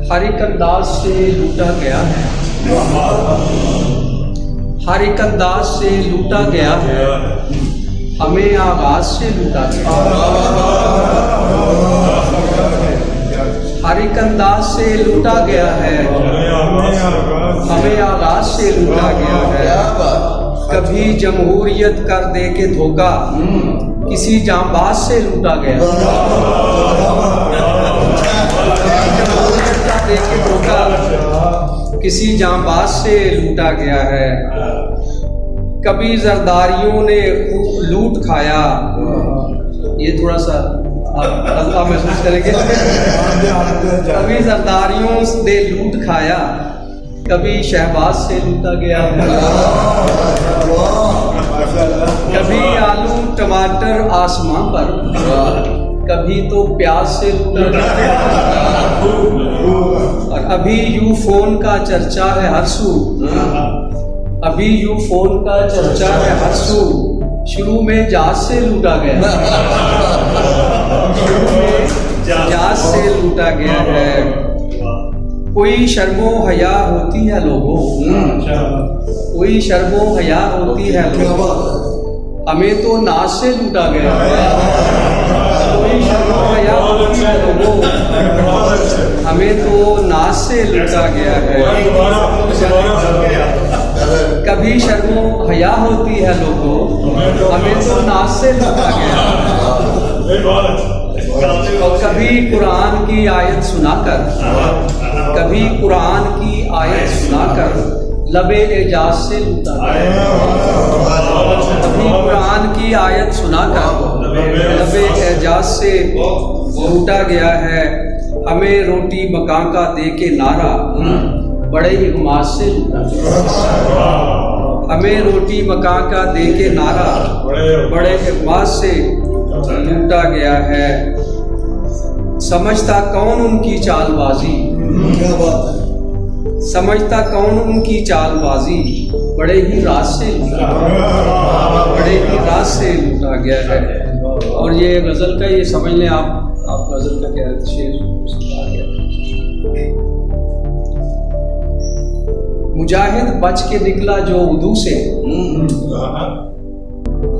हर एक अंदाज से लूटा गया है, हर एक अंदाज से लूटा गया है, हमें आगाज से लूटा गया। हर एक अंदाज से लूटा गया है, हमें आगाज से लूटा गया है। कभी जमहूरियत कर दे के धोखा किसी जांबाज से लूटा गया। जमहूरियत कर दे के धोखा किसी जांबाज से लूटा गया है। कभी जरदारियों ने लूट खाया, ये थोड़ा सा हल्का महसूस करेंगे। कभी जरदारियों ने लूट खाया, कभी शहबाज से लूटा गया है। कभी आलू टमाटर आसमां पर, कभी तो प्याज से लूटा गया। और अभी यू फोन का चर्चा है हर सू, अभी यू फोन का चर्चा है हर सू, शुरू में जहाज से लूटा गया। शुरू में जहाज से लूटा गया है। कोई शर्मो हया होती है लोगों, कोई शर्मो हया होती है लोगों, हमें तो नाज से लूटा गया। कोई शर्मो हया होती है लोगों, हमें तो नाज से लूटा गया है। कभी शर्मो हया होती है लोगों, हमें तो नाज से लूटा गया। और कभी कुरान की आयत सुनाकर, कभी कुरान की आयत सुनाकर लबे एजाज से लूटा गया। कभी कुरान की आयत सुनाकर लबे एजाज से लूटा गया है। हमें रोटी मकां का दे के नारा बड़े इगमाज से लूटा गया। हमें रोटी मकां का दे के नारा बड़े इगमाज से लूटा गया है। समझता कौन उनकी चालबाजी, क्या बात है। समझता कौन उनकी चालबाजी, बड़े ही राज से लूटा, बड़े ही राज से लूटा गया है। और ये गजल का, ये समझ लें आप गजल का क्या शेर आ गया। मुजाहिद बच के निकला जो उदू से,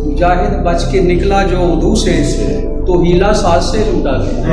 मुजाहिद बच के निकला जो उदू से, तो हीला साज से लूटा गया।